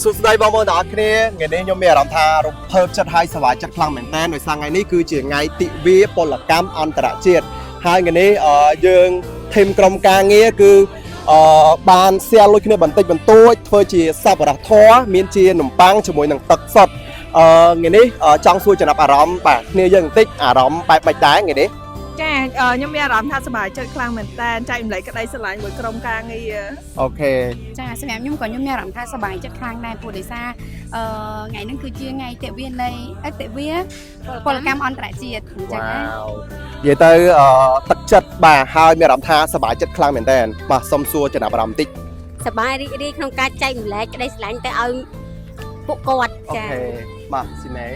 สุดท้ายบางคนอาคเน่เงี้ยนี่ยมมีอารมณ์ทารเพิ่มจัดให้สบายจัดพลังเหมือนแต่หน่วยสั่งไงนี่คือเจียงไงติวีปลกรรมอันตรเจียดhaiเงี้ยนี่ยังทีมกรมการเงี้ยคือบานเซียลุยขึ้นบันทึกบันตู้เพื่อจีสับระท้อมีนจีหนุ่มปังจมูกหนังตักสดเงี้ยนี่จังซูจะนับอารมณ์แบบเนี่ยยังติ๊กอารมณ์ไปได้เงี้ยนี่ចាខ្ញុំមានអារម្មណ៍ថាសប្បាយចិត្តខ្លាំងមែនតើចែកម្លែកក្តីស្រឡាញ់មួយក្រុមការងារโอเคចាសម្រាប់ខ្ញុំក៏ខ្ញុំមានអារម្មណ៍ថាសប្បាយចិត្តខ្លាំងដែរព្រោះដោយសារថ្ងៃនេះគឺជាថ្ងៃទិវានៃទិវាពលកម្មអន្តរជាតិអញ្ចឹងណានិយាយទៅទឹកចិត្តបាទហើយមានអារម្មណ៍ថាសប្បាយចិត្តខ្លាំងមែនតើបាទសុំសួរចំណាប់អារម្មណ៍បន្តិចសប្បាយរីករាយក្នុងការចែកម្លែកក្តីស្រឡាញ់ទៅឲ្យពួកគាត់ចាអូខេបាទស៊ីណេ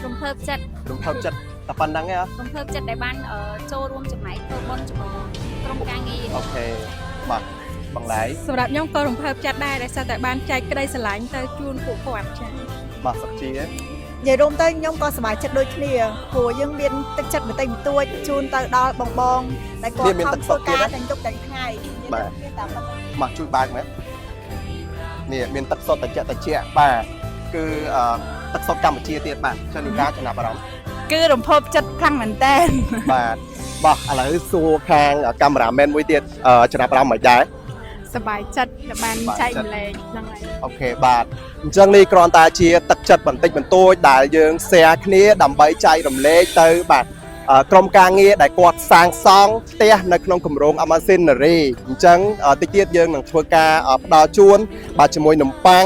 រំភើបចិត្តតែប៉ុណ្្នឹងហ៎រំភើបចិត្តដែលបានចូលរួមចំណែកធ្វើបុណ្យជាមួយក្រុមការងារអូខេបាទបងឡៃសម្រាប់ខ្ញុំក៏រំភើបចិត្តដែរដែលសារតែបានចែកក្តីស្រឡាញ់ទៅជូនពួកគាត់ចា៎បាទសុខជានិយាយរួមទៅខ្ញុំក៏សប្បាយចិត្តដូចគ្នាព្រោះយើងមានទឹកចិត្តបន្តិចបន្តួចជូនទៅដល់បងដែលគាត់ខំធ្វើការទាំងយប់ទាំងថ្ងៃបាទមកជួយបាក់មែននេះមានទឹកសុទ្ធតិចបាទគឺទឹកសុទ្ធកម្ពុជាទៀតបាទចន្ទការចំណាប់អារម្មណ៍គឺរំភើបចិត្តខ្លាំងមែនតើបាទបាទឥឡូវសួរខាងកាមេរ៉ាមែនមួយទៀតចំណាប់អារម្មណ៍មិនដែរសប្បាយចិត្តដែលបានចែកម្លែកហ្នឹងហើយអូខេបាទអញ្ចឹងនេះគ្រាន់តែជាទឹកចិត្តបន្តិចបន្តួចដែលយើង share គ្នាដើម្បីចែករំលែកទៅបាទក្រុមការងារដែលគាត់សាងសង់ផ្ទះនៅក្នុងគម្រោង Amazinary អញ្ចឹងតិចទៀតយើងនឹងធ្វើការផ្ដល់ជូនបាទជាមួយនំប៉័ង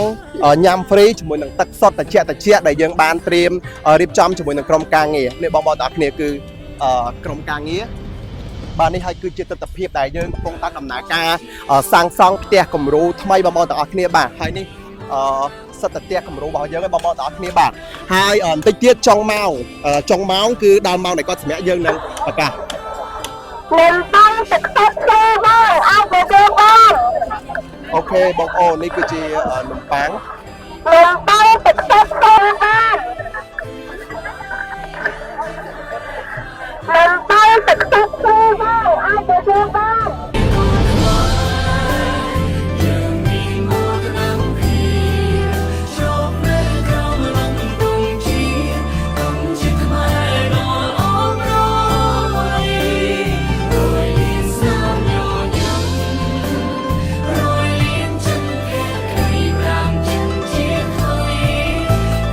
ញ៉ាំ free ជាមួយនឹងទឹកសុទ្ធត្រជាក់ដែលយើងបានត្រៀមរៀបចំជាមួយនឹងក្រុមការងារនេះបងប្អូនទាំងអស់គ្នាគឺក្រុមការងារបាទនេះហើយគឺជាទស្សនវិជ្ជាដែលយើងកំពុងតែដំណើរការសាងសង់ផ្ទះគំរូថ្មីបងប្អូនទាំងអស់គ្នាបាទហើយនេះសិទ្ធិផ្ទះគំរូរបស់យើងបងប្អូនទាំងអស់គ្នាបាទហើយបន្តិចទៀតចុងម៉ោងគឺដល់ម៉ោងដែលគាត់សម្រាប់យើងនឹងប្រកាសខ្ញុំต้องទឹកសុទ្ធទេបងអត់ទៅទេបងអូខេបងប្អូននេះគឺជានំប៉័ងខ្ញុំต้องទឹកសុទ្ធទេបងខ្ញុំต้องទឹកសុទ្ធទេបងអត់ទៅទេបងHãy subscribe cho kênh Ghiền Mì Gõ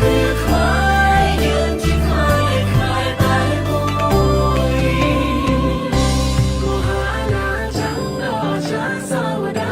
để không bỏ lỡ